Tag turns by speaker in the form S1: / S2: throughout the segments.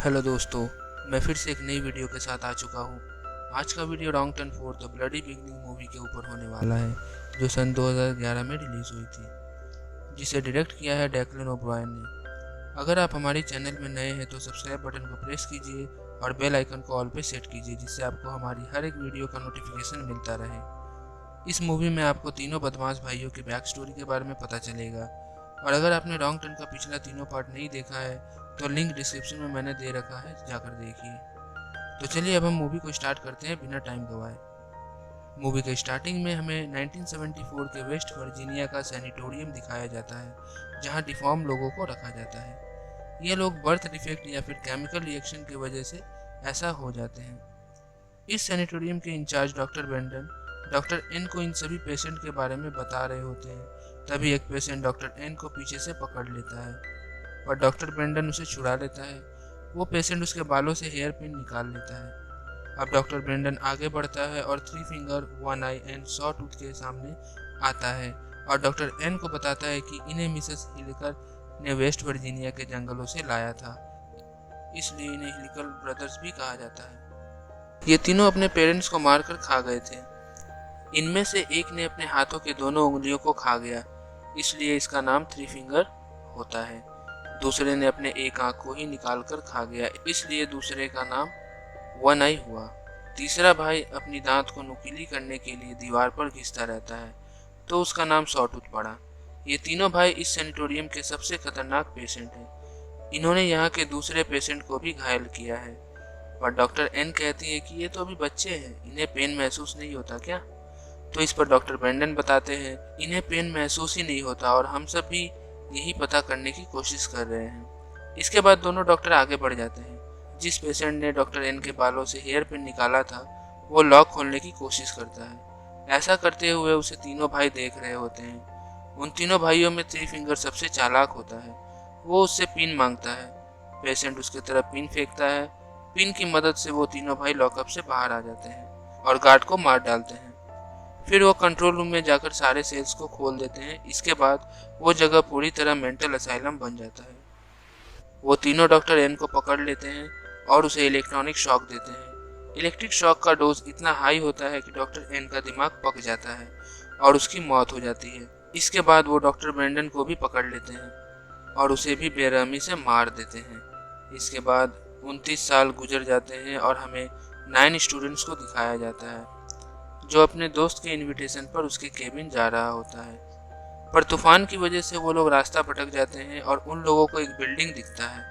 S1: Hello दोस्तों, मैं फिर से एक नई वीडियो के साथ आ चुका हूँ। आज का video wrong turn for the bloody beginning movie के ऊपर होने वाला है, जो सन 2011 में रिलीज़ हुई थी, जिसे डायरेक्ट किया है डैक्लन ओब्रायन ने। अगर आप हमारे चैनल में नए हैं तो सब्सक्राइब बटन को प्रेस कीजिए और बेल आइकन को ऑल पे सेट कीजिए, जिससे आपको हमारी हर एक वीडियो का नोटिफिकेशन मिलता रहे। इस मूवी में आपको तीनों बदमाश भाइयों की बैक स्टोरी के बारे में पता चलेगा, और अगर आपने रॉन्ग टर्न का पिछला तीनों पार्ट नहीं देखा है तो लिंक डिस्क्रिप्शन में मैंने दे रखा है, जाकर देखिए। तो चलिए अब हम मूवी को स्टार्ट करते हैं बिना टाइम गवाए। मूवी के स्टार्टिंग में हमें 1974 के वेस्ट वर्जीनिया का सैनिटोरियम दिखाया जाता है, जहां डिफॉर्म लोगों को रखा जाता है। ये लोग बर्थ डिफेक्ट या फिर केमिकल रिएक्शन की वजह से ऐसा हो जाते हैं। इस सैनिटोरियम के इंचार्ज डॉक्टर बेंडन डॉक्टर एन को इन सभी पेशेंट के बारे में बता रहे होते हैं। तभी एक पेशेंट डॉक्टर एन को पीछे से पकड़ लेता है, पर डॉक्टर बेंडन उसे छुड़ा लेता है। वो पेशेंट उसके बालों से हेयर पिन निकाल लेता है। अब डॉक्टर ब्रेंडन आगे बढ़ता है और three finger, one I and saw tooth के सामने आता है और डॉक्टर एन को बताता है कि इन्हें मिसेस हिलिकर ने वेस्ट वर्जीनिया के जंगलों से लाया था, इसलिए इन्हें हिलिकर ब्रदर्स भी कहा जाता है। ये तीनों अपने पेरेंट्स को मारकर खा गए थे। इनमें से एक ने अपने हाथों के दोनों उंगलियों को खा गया, इसलिए इसका नाम थ्री फिंगर होता है। दूसरे ने अपने एक आंख को ही निकाल कर खा गया, इसलिए दूसरे का नाम वन आई हुआ। तीसरा भाई अपनी दांत को नुकीली करने के लिए दीवार पर घिसता रहता है, तो उसका नाम सॉटूथ पड़ा। ये तीनों भाई इस सैनिटोरियम के सबसे खतरनाक पेशेंट हैं। इन्होंने यहाँ के दूसरे पेशेंट को भी घायल किया है, पर डॉक्टर एन कहती है कि ये तो अभी बच्चे हैं, इन्हें पेन महसूस नहीं होता क्या? तो इस पर डॉक्टर ब्रेंडन बताते हैं इन्हें पेन महसूस ही नहीं होता और हम सब भी यही पता करने की कोशिश कर रहे हैं। इसके बाद दोनों डॉक्टर आगे बढ़ जाते हैं। जिस पेशेंट ने डॉक्टर एन के बालों से हेयर पिन निकाला था, वो लॉक खोलने की कोशिश करता है। ऐसा करते हुए उसे तीनों भाई देख रहे होते हैं। उन तीनों भाइयों में थ्री फिंगर सबसे चालाक होता है। वो उससे पिन मांगता है। पेशेंट उसकी तरफ पिन फेंकता है। पिन की मदद से वो तीनों भाई लॉकअप से बाहर आ जाते हैं और गार्ड को मार डालते हैं। फिर वो कंट्रोल रूम में जाकर सारे सेल्स को खोल देते हैं। इसके बाद वो जगह पूरी तरह मेंटल असाइलम बन जाता है। वो तीनों डॉक्टर एन को पकड़ लेते हैं और उसे इलेक्ट्रॉनिक शॉक देते हैं। इलेक्ट्रिक शॉक का डोज इतना हाई होता है कि डॉक्टर एन का दिमाग पक जाता है और उसकी मौत हो जाती है। इसके बाद वो डॉक्टर ब्रेंडन को भी पकड़ लेते हैं और उसे भी बेरहमी से मार देते हैं। इसके बाद 29 साल गुजर जाते हैं और हमें 9 स्टूडेंट्स को दिखाया जाता है, जो अपने दोस्त के इनविटेशन पर उसके केबिन जा रहा होता है। पर तूफान की वजह से वो लोग रास्ता भटक जाते हैं और उन लोगों को एक बिल्डिंग दिखता है।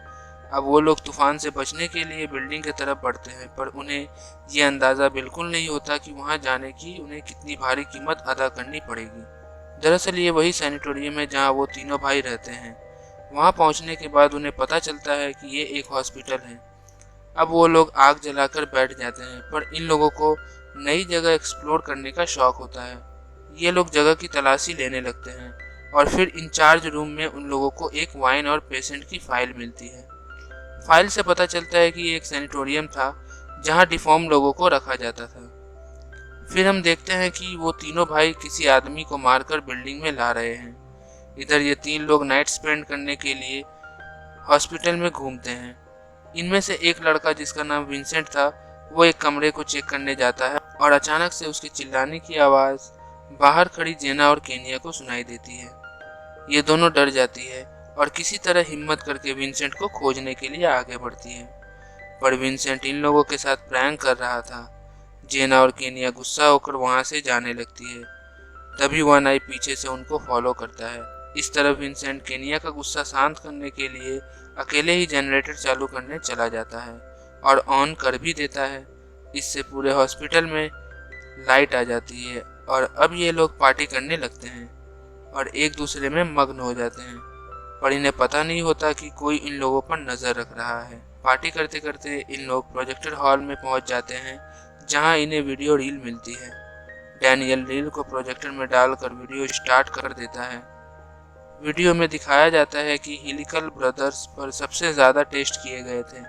S1: अब वो लोग तूफान से बचने के लिए बिल्डिंग की तरफ बढ़ते हैं, पर उन्हें ये अंदाज़ा बिल्कुल नहीं होता कि वहाँ जाने की उन्हें कितनी भारी कीमत अदा करनी पड़ेगी। दरअसल ये वही सैनिटोरियम है जहाँ वो तीनों भाई रहते हैं। वहाँ पहुँचने के बाद उन्हें पता चलता है कि ये एक हॉस्पिटल है। अब वो लोग आग जलाकर बैठ जाते हैं, पर इन लोगों को नई जगह एक्सप्लोर करने का शौक होता है। ये लोग जगह की तलाशी लेने लगते हैं और फिर इंचार्ज रूम में उन लोगों को एक वाइन और पेशेंट की फाइल मिलती है। फाइल से पता चलता है कि ये एक सैनिटोरियम था जहां डिफॉर्म लोगों को रखा जाता था। फिर हम देखते हैं कि वो तीनों भाई किसी आदमी को मारकर बिल्डिंग में ला रहे हैं। इधर ये तीन लोग नाइट स्पेंड करने के लिए हॉस्पिटल में घूमते हैं। इनमें से एक लड़का जिसका नाम विंसेंट था, वो एक कमरे को चेक करने जाता है और अचानक से उसके चिल्लाने की आवाज़ बाहर खड़ी जेना और केनिया को सुनाई देती है। ये दोनों डर जाती है और किसी तरह हिम्मत करके विंसेंट को खोजने के लिए आगे बढ़ती है, पर विंसेंट इन लोगों के साथ प्रैंक कर रहा था। जेना और केनिया गुस्सा होकर वहां से जाने लगती है। तभी वन आई पीछे से उनको फॉलो करता है। इस तरह विंसेंट केनिया का गुस्सा शांत करने के लिए अकेले ही जनरेटर चालू करने चला जाता है और ऑन कर भी देता है। इससे पूरे हॉस्पिटल में लाइट आ जाती है और अब ये लोग पार्टी करने लगते हैं और एक दूसरे में मग्न हो जाते हैं, पर इन्हें पता नहीं होता कि कोई इन लोगों पर नजर रख रहा है। पार्टी करते करते इन लोग प्रोजेक्टर हॉल में पहुंच जाते हैं, जहां इन्हें वीडियो रील मिलती है। डैनियल रील को प्रोजेक्टर में डालकर वीडियो स्टार्ट कर देता है। वीडियो में दिखाया जाता है कि हिलिकल ब्रदर्स पर सबसे ज़्यादा टेस्ट किए गए थे।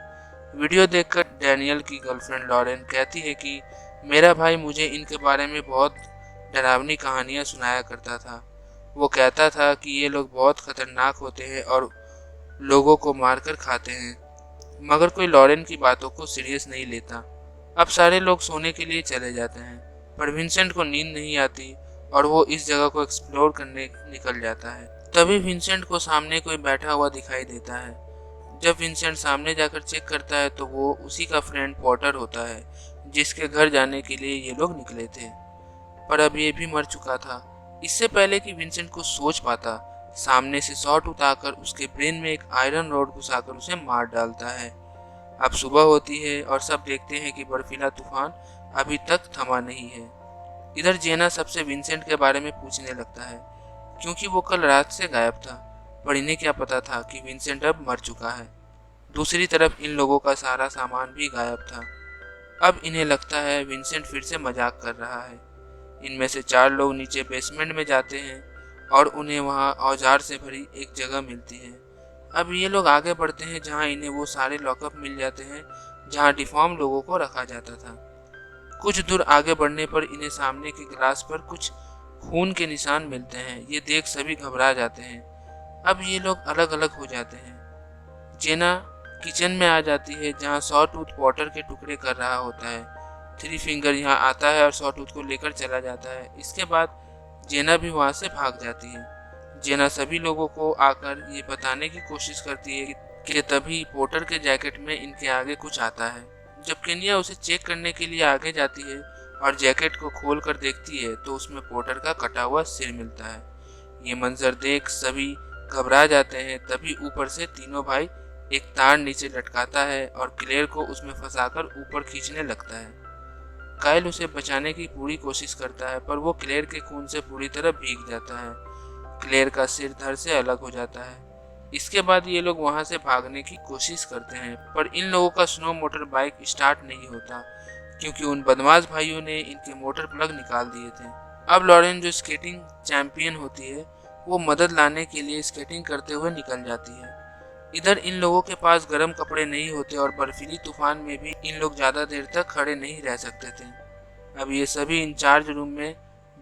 S1: वीडियो देखकर डैनियल की गर्लफ्रेंड लॉरेन कहती है कि मेरा भाई मुझे इनके बारे में बहुत डरावनी कहानियाँ सुनाया करता था। वो कहता था कि ये लोग बहुत खतरनाक होते हैं और लोगों को मारकर खाते हैं। मगर कोई लॉरेन की बातों को सीरियस नहीं लेता। अब सारे लोग सोने के लिए चले जाते हैं, पर विंसेंट को नींद नहीं आती और वो इस जगह को एक्सप्लोर करने निकल जाता है। तभी विंसेंट को सामने कोई बैठा हुआ दिखाई देता है। जब विंसेंट सामने जाकर चेक करता है तो वो उसी का फ्रेंड पॉटर होता है, जिसके घर जाने के लिए ये लोग निकले थे, पर अब ये भी मर चुका था। इससे पहले कि विंसेंट को सोच पाता, सामने से शॉट उतारकर उसके ब्रेन में एक आयरन रॉड घुसाकर उसे मार डालता है। अब सुबह होती है और सब देखते हैं कि बर्फीला तूफान अभी तक थमा नहीं है। इधर जेना सबसे विंसेंट के बारे में पूछने लगता है, क्योंकि वो कल रात से गायब था, पर इन्हें क्या पता था कि विंसेंट अब मर चुका है। दूसरी तरफ इन लोगों का सारा सामान भी गायब था। अब इन्हें लगता है विंसेंट फिर से मजाक कर रहा है। इनमें से 4 लोग नीचे बेसमेंट में जाते हैं और उन्हें वहां औजार से भरी एक जगह मिलती है। अब ये लोग आगे बढ़ते हैं, जहां इन्हें वो सारे लॉकअप मिल जाते हैं जहां डिफॉर्म लोगों को रखा जाता था। कुछ दूर आगे बढ़ने पर इन्हें सामने के ग्लास पर कुछ खून के निशान मिलते हैं। ये देख सभी घबरा जाते हैं। अब ये लोग अलग अलग हो जाते हैं। जेना किचन में आ जाती है, जहां सॉटूथ पॉटर के टुकड़े कर रहा होता है। थ्री फिंगर यहाँ आता है और सॉटूथ को लेकर चला जाता है। इसके बाद जेना भी वहां से भाग जाती है। जेना सभी लोगों को आकर ये बताने की कोशिश करती है कि तभी पोर्टर के जैकेट में इनके आगे कुछ आता है। जब केनिया उसे चेक करने के लिए आगे जाती है और जैकेट को खोल कर देखती है तो उसमें पोर्टर का कटा हुआ सिर मिलता है। ये मंजर देख सभी घबरा जाते हैं। तभी ऊपर से तीनों भाई एक तार नीचे लटकाता है और क्लेयर को उसमें फंसाकर ऊपर खींचने लगता है। काइल उसे बचाने की पूरी कोशिश करता है, पर वो क्लेयर के खून से पूरी तरह भीग जाता है। क्लेयर का सिर धड़ से अलग हो जाता है। इसके बाद ये लोग वहां से भागने की कोशिश करते हैं, पर इन लोगों का स्नो मोटर बाइक स्टार्ट नहीं होता, क्योंकि उन बदमाश भाइयों ने इनके मोटर प्लग निकाल दिए थे। अब लॉरेन, जो स्केटिंग चैंपियन होती है, वो मदद लाने के लिए स्केटिंग करते हुए निकल जाती है। इधर इन लोगों के पास गर्म कपड़े नहीं होते और बर्फीली तूफान में भी इन लोग ज्यादा देर तक खड़े नहीं रह सकते थे। अब ये सभी इंचार्ज रूम में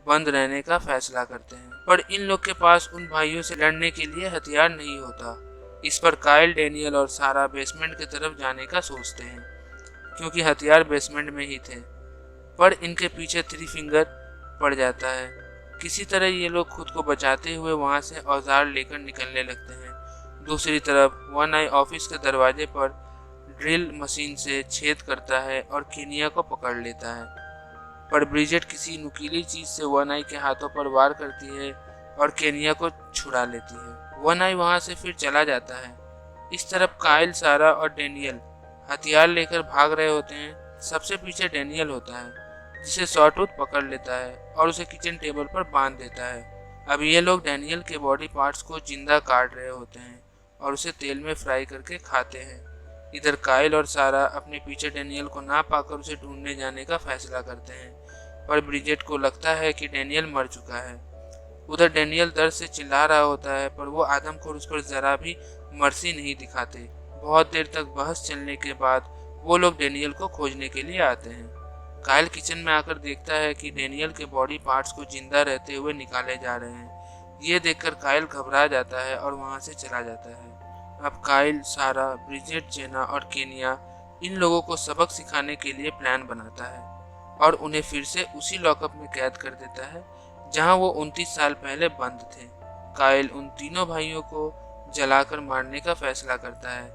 S1: बंद रहने का फैसला करते हैं, पर इन लोग के पास उन भाइयों से लड़ने के लिए हथियार नहीं होता। इस पर काइल, डेनियल और सारा बेसमेंट की तरफ जाने का सोचते हैं, क्योंकि हथियार बेसमेंट में ही थे। पर इनके पीछे थ्री फिंगर पड़ जाता है। किसी तरह ये लोग खुद को बचाते हुए वहां से औजार लेकर निकलने लगते हैं। दूसरी तरफ वन आई ऑफिस के दरवाजे पर ड्रिल मशीन से छेद करता है और केनिया को पकड़ लेता है, पर ब्रिजेट किसी नुकीली चीज से वन आई के हाथों पर वार करती है और केनिया को छुड़ा लेती है। वन आई वहां से फिर चला जाता है। इस तरफ काइल, सारा और डेनियल हथियार लेकर भाग रहे होते हैं। सबसे पीछे डेनियल होता है, जिसे सॉटूथ पकड़ लेता है और उसे किचन टेबल पर बांध देता है। अब ये लोग डेनियल के बॉडी पार्ट्स को जिंदा काट रहे होते हैं और उसे तेल में फ्राई करके खाते हैं। इधर काइल और सारा अपने पीछे डेनियल को ना पाकर उसे ढूंढने जाने का फैसला करते हैं, पर ब्रिजेट को लगता है कि डेनियल मर चुका है। उधर डेनियल दर्द से चिल्ला रहा होता है, पर वो आदमखोर उस पर जरा भी मर्सी नहीं दिखाते। बहुत देर तक बहस चलने के बाद वो लोग डेनियल को खोजने के लिए आते हैं। काइल किचन में आकर देखता है कि डेनियल के बॉडी पार्ट्स को जिंदा रहते हुए निकाले जा रहे हैं। ये देखकर काइल घबरा जाता है और वहां से चला जाता है। अब काइल, सारा, ब्रिजेट, जेना और केनिया इन लोगों को सबक सिखाने के लिए प्लान बनाता है और उन्हें फिर से उसी लॉकअप में कैद कर देता है जहां वो 29 साल पहले बंद थे। काइल उन तीनों भाइयों को जलाकर मारने का फैसला करता है,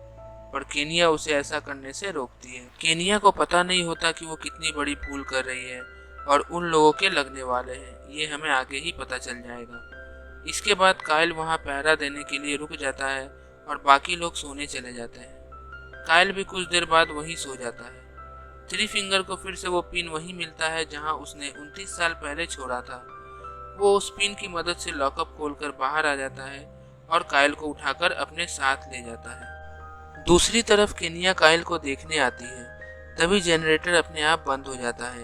S1: पर केनिया उसे ऐसा करने से रोकती है। केनिया को पता नहीं होता कि वो कितनी बड़ी भूल कर रही है और उन लोगों के लगने वाले हैं। ये हमें आगे ही पता चल जाएगा। इसके बाद काइल वहां पहरा देने के लिए रुक जाता है और बाकी लोग सोने चले जाते हैं। काइल भी कुछ देर बाद वहीं सो जाता है। थ्री फिंगर को फिर से वो पिन वहीं मिलता है जहां उसने 29 साल पहले छोड़ा था। वो उस पिन की मदद से लॉकअप खोलकर बाहर आ जाता है और काइल को उठाकर अपने साथ ले जाता है। दूसरी तरफ केनिया काइल को देखने आती है। तभी जनरेटर अपने आप बंद हो जाता है।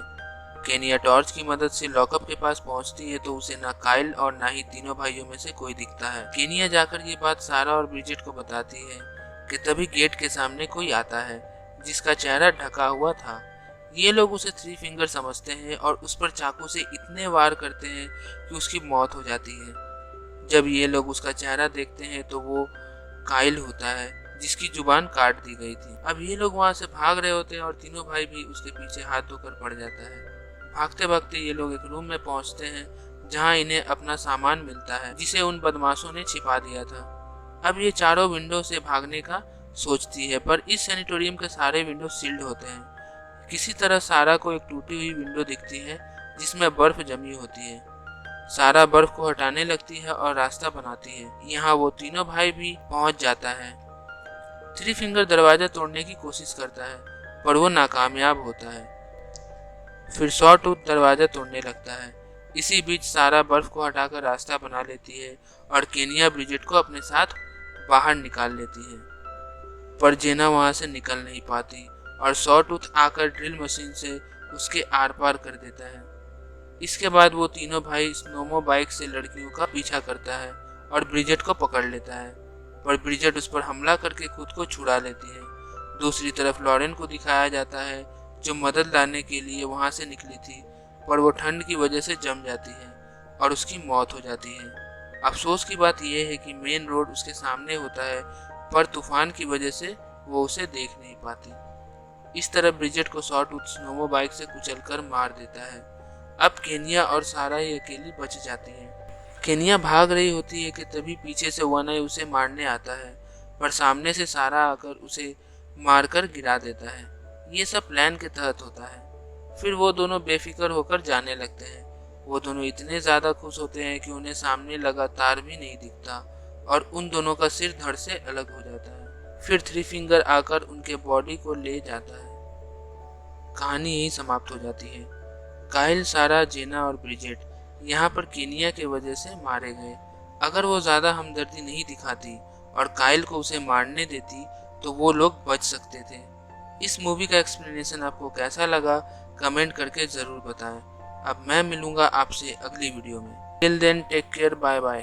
S1: केनिया टॉर्च की मदद से लॉकअप के पास पहुंचती है तो उसे ना काइल और ना ही तीनों भाइयों में से कोई दिखता है। केनिया जाकर ये बात सारा और ब्रिजेट को बताती है कि तभी गेट के सामने कोई आता है जिसका चेहरा ढका हुआ था। ये लोग उसे थ्री फिंगर समझते हैं और उस पर चाकू से इतने वार करते हैं कि उसकी मौत हो जाती है। जब ये लोग उसका चेहरा देखते हैं तो वो काइल होता है, जिसकी जुबान काट दी गई थी। अब ये लोग वहाँ से भाग रहे होते हैं और तीनों भाई भी उसके पीछे हाथ धोकर पड़ जाता है। भागते भागते ये लोग एक रूम में पहुंचते हैं जहां इन्हें अपना सामान मिलता है जिसे उन बदमाशों ने छिपा दिया था। अब ये चारों विंडो से भागने का सोचती है, पर इस सैनिटोरियम के सारे विंडो सील्ड होते हैं। किसी तरह सारा को एक टूटी हुई विंडो दिखती है जिसमें बर्फ जमी होती है। सारा बर्फ को हटाने लगती है और रास्ता बनाती है। यहाँ वो तीनों भाई भी पहुंच जाता है। थ्री फिंगर दरवाजा तोड़ने की कोशिश करता है पर वो नाकामयाब होता है। फिर सॉ टूथ दरवाजा तोड़ने लगता है। इसी बीच सारा बर्फ को हटाकर रास्ता बना लेती है और केनिया ब्रिजेट को अपने साथ बाहर निकाल लेती है, पर जेना वहां से निकल नहीं पाती और सॉ टूथ आकर ड्रिल मशीन से उसके आर पार कर देता है। इसके बाद वो तीनों भाई स्नोमो बाइक से लड़कियों का पीछा करता है और ब्रिजेट को पकड़ लेता है, पर ब्रिजेट उस पर हमला करके खुद को छुड़ा लेती है। दूसरी तरफ लॉरेन को दिखाया जाता है जो मदद लाने के लिए वहां से निकली थी, पर वो ठंड की वजह से जम जाती है और उसकी मौत हो जाती है। अफसोस की बात यह है कि मेन रोड उसके सामने होता है, पर तूफान की वजह से वो उसे देख नहीं पाती। इस तरह ब्रिजेट को सॉ टूथ स्नोमो बाइक से कुचलकर मार देता है। अब केनिया और सारा ही अकेली बच जाती है। केनिया भाग रही होती है कि तभी पीछे से वन आई उसे मारने आता है, पर सामने से सारा आकर उसे मारकर गिरा देता है। ये सब प्लान के तहत होता है। फिर वो दोनों बेफिक्र होकर जाने लगते हैं। वो दोनों इतने ज्यादा खुश होते हैं कि उन्हें सामने लगा तार भी नहीं दिखता और उन दोनों का सिर धड़ से अलग हो जाता है। फिर थ्री फिंगर आकर उनके बॉडी को ले जाता है। कहानी यही समाप्त हो जाती है। काइल, सारा, जेना और ब्रिजेट यहाँ पर केनिया के वजह से मारे गए। अगर वो ज्यादा हमदर्दी नहीं दिखाती और काइल को उसे मारने देती तो वो लोग बच सकते थे। इस मूवी का एक्सप्लेनेशन आपको कैसा लगा कमेंट करके ज़रूर बताएं। अब मैं मिलूंगा आपसे अगली वीडियो में। Till then take care, bye bye.